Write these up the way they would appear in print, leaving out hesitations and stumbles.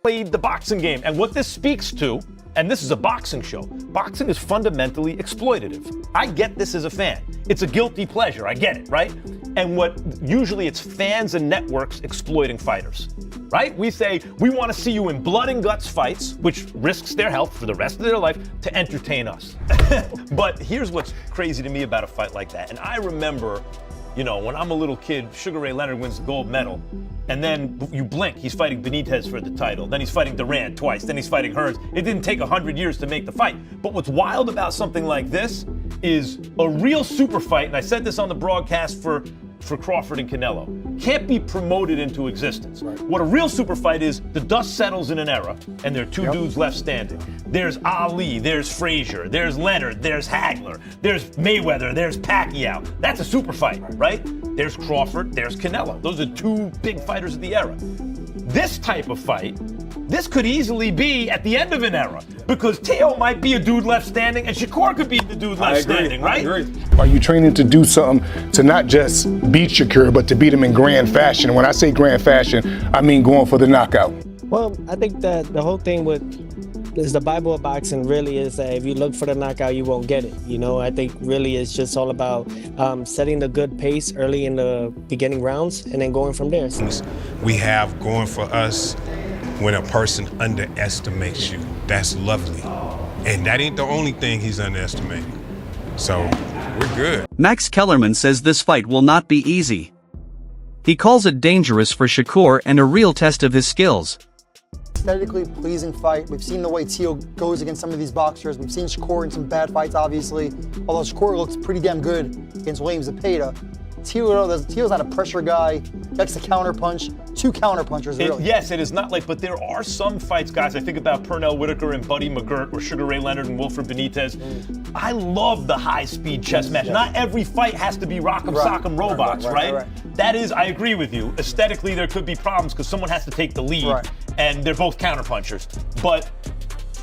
played the boxing game. And what this speaks to, and this is a boxing show, boxing is fundamentally exploitative. I get this as a fan. It's a guilty pleasure. I get it, right? And usually it's fans and networks exploiting fighters, right? We say, we want to see you in blood and guts fights, which risks their health for the rest of their life to entertain us. But here's what's crazy to me about a fight like that. And I remember, when I'm a little kid, Sugar Ray Leonard wins the gold medal, and then you blink, he's fighting Benitez for the title, then he's fighting Durant twice, then he's fighting Hearns. It didn't take 100 years to make the fight. But what's wild about something like this is a real super fight, and I said this on the broadcast for Crawford and Canelo, can't be promoted into existence. Right. What a real super fight is, the dust settles in an era, and there are two dudes left standing. There's Ali, there's Frazier, there's Leonard, there's Hagler, there's Mayweather, there's Pacquiao. That's a super fight, right? There's Crawford, there's Canelo. Those are two big fighters of the era. This type of fight, this could easily be at the end of an era, because Teo might be a dude left standing and Shakur could be the dude left standing, right? I agree. Are you training to do something to not just beat Shakur, but to beat him in grand fashion? When I say grand fashion, I mean going for the knockout. Well, I think that the whole thing is the Bible of boxing really is that if you look for the knockout, you won't get it. I think really it's just all about setting the good pace early in the beginning rounds and then going from there. We have going for us when a person underestimates you. That's lovely. And that ain't the only thing he's underestimating. So we're good. Max Kellerman says this fight will not be easy. He calls it dangerous for Shakur and a real test of his skills. Aesthetically pleasing fight. We've seen the way Teo goes against some of these boxers. We've seen Shakur in some bad fights, obviously. Although Shakur looks pretty damn good against Williams Zepeda. Teo's not a pressure guy. He likes to counter punch. Two counter punchers, really. Yes, it is not but there are some fights, guys. I think about Pernell Whitaker and Buddy McGirt, or Sugar Ray Leonard and Wilfred Benitez. I love the high-speed chess match. Not every fight has to be rock'em sock'em robots, right? That is, I agree with you. Aesthetically, there could be problems because someone has to take the lead, and they're both counter punchers. But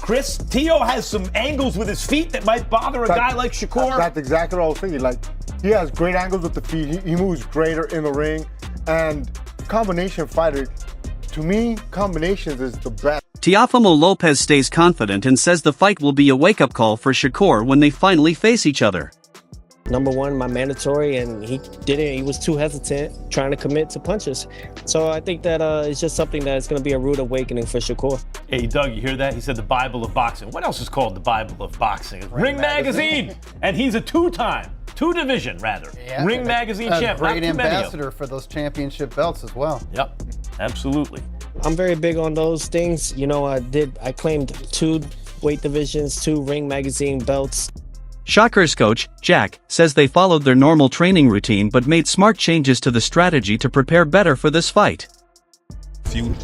Chris, Teo has some angles with his feet that might bother a guy like Shakur. That's exactly what I was thinking. He has great angles with the feet. He moves greater in the ring. And combination fighter, to me, combinations is the best. Teofimo Lopez stays confident and says the fight will be a wake-up call for Shakur when they finally face each other. Number one, my mandatory, and he didn't. He was too hesitant trying to commit to punches. So I think that it's just something that's going to be a rude awakening for Shakur. Hey, Doug, you hear that? He said the Bible of boxing. What else is called the Bible of boxing? Ring Magazine. And he's a two-division Ring Magazine champ. Great ambassador for those championship belts as well. Yep, absolutely. I'm very big on those things. I claimed 2 weight divisions, 2 Ring Magazine belts. Shakur's coach, Jack, says they followed their normal training routine but made smart changes to the strategy to prepare better for this fight.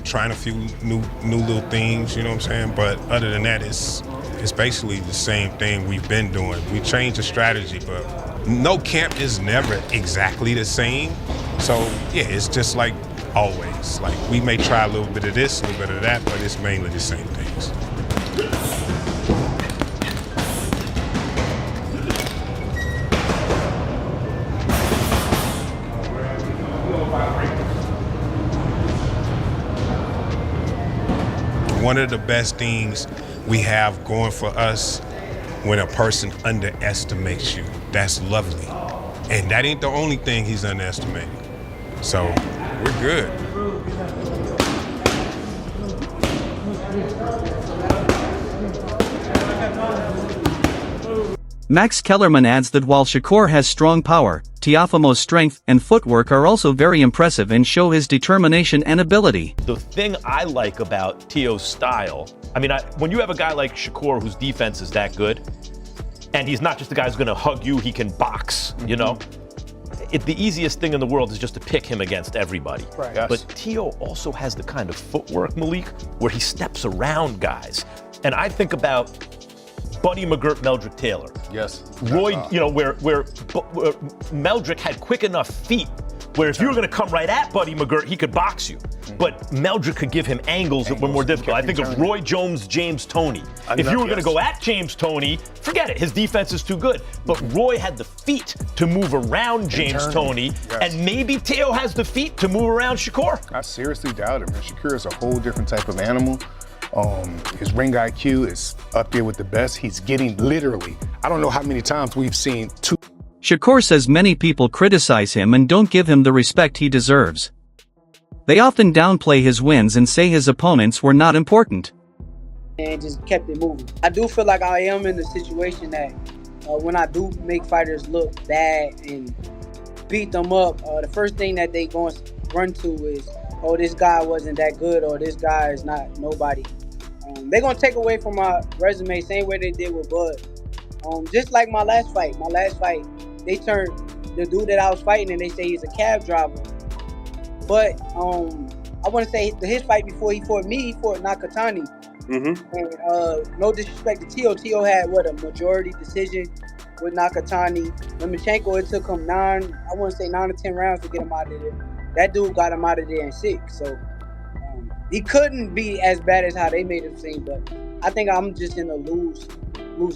Trying a few new little things, you know what I'm saying? But other than that, it's basically the same thing we've been doing. We changed the strategy, but no camp is never exactly the same. So yeah, it's just like always. We may try a little bit of this, a little bit of that, but it's mainly the same things. One of the best things we have going for us when a person underestimates you. That's lovely. And that ain't the only thing he's underestimating. So we're good. Max Kellerman adds that while Shakur has strong power, Teofimo's strength and footwork are also very impressive and show his determination and ability. The thing I like about Teo's style, when you have a guy like Shakur whose defense is that good, and he's not just a guy who's going to hug you, he can box, the easiest thing in the world is just to pick him against everybody. Right. Yes. But Teo also has the kind of footwork, Malik, where he steps around guys. And I think about Buddy McGirt, Meldrick Taylor. Yes. Roy, where Meldrick had quick enough feet Where if you were going to come right at Buddy McGirt, he could box you. But Meldrick could give him angles that were more difficult. I think of Roy Jones, James Toney. If you were going to go at James Toney, forget it. His defense is too good. But Roy had the feet to move around James Toney, and maybe Teo has the feet to move around Shakur. I seriously doubt it, man. Shakur is a whole different type of animal. His ring IQ is up there with the best. He's getting literally, I don't know how many times we've seen two. Shakur says many people criticize him and don't give him the respect he deserves. They often downplay his wins and say his opponents were not important. And just kept it moving. I do feel like I am in a situation that when I do make fighters look bad and beat them up, the first thing that they going to run to is, oh, this guy wasn't that good, or this guy is not nobody. They're going to take away from my resume, same way they did with Bud. Just like my last fight. They turned the dude that I was fighting and they say he's a cab driver. But I want to say his fight before he fought me, he fought Nakatani. And no disrespect to Teo. Teo had, a majority decision with Nakatani. Lomachenko, it took him 9 to 10 rounds to get him out of there. That dude got him out of there in 6. So he couldn't be as bad as how they made him seem. But I think I'm just in a lose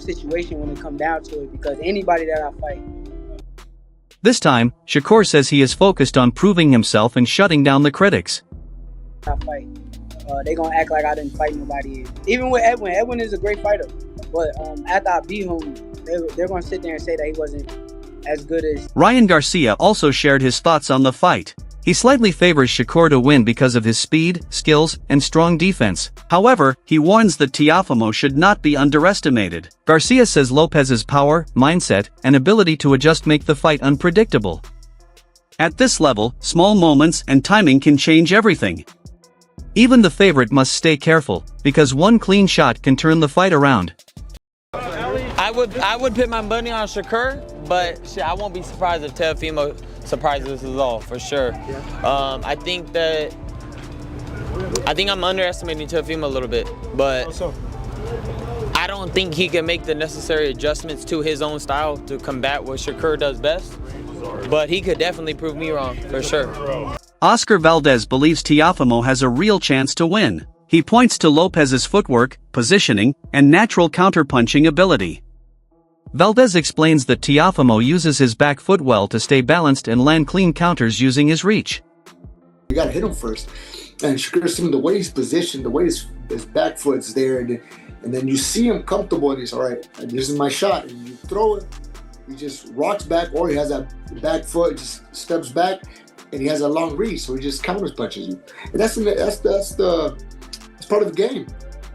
situation when it comes down to it, because anybody that I fight. This time, Shakur says he is focused on proving himself and shutting down the critics. I fight. They gonna act like I didn't fight nobody. Even with Edwin. Edwin is a great fighter. But after I beat him, they're gonna sit there and say that he wasn't as good as... Ryan Garcia also shared his thoughts on the fight. He slightly favors Shakur to win because of his speed, skills, and strong defense. However, he warns that Teofimo should not be underestimated. Garcia says Lopez's power, mindset, and ability to adjust make the fight unpredictable. At this level, small moments and timing can change everything. Even the favorite must stay careful, because one clean shot can turn the fight around. I would put my money on Shakur, but shit, I won't be surprised if Teofimo surprises us all, for sure. I think I'm underestimating Teofimo a little bit, but I don't think he can make the necessary adjustments to his own style to combat what Shakur does best. But he could definitely prove me wrong, for sure. Oscar Valdez believes Teofimo has a real chance to win. He points to Lopez's footwork, positioning, and natural counterpunching ability. Valdez explains that Teofimo uses his back foot well to stay balanced and land clean counters using his reach. You gotta hit him first. And Shakur Stevenson, the way he's positioned, the way his back foot's there, and then you see him comfortable and he's, all right, this is my shot. And you throw it, he just rocks back, or he has that back foot, just steps back, and he has a long reach, so he just counter punches you. And that's part of the game.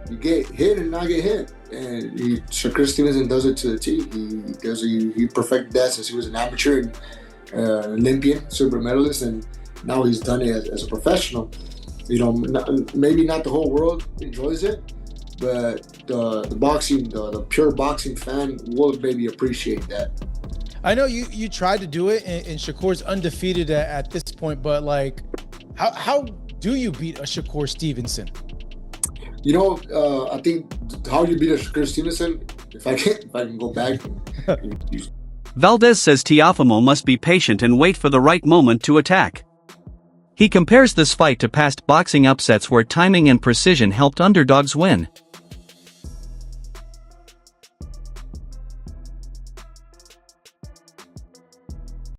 You get hit and not get hit. And Shakur Stevenson does it to the T. He perfected that since he was an amateur and Olympian, silver medalist, and now he's done it as a professional. Maybe not the whole world enjoys it, but the boxing, the pure boxing fan will maybe appreciate that. I know you tried to do it, and Shakur's undefeated at this point, but like, how do you beat a Shakur Stevenson? I think how you beat a Shakur Stevenson, if I can go back. Valdez says Teofimo must be patient and wait for the right moment to attack. He compares this fight to past boxing upsets where timing and precision helped underdogs win.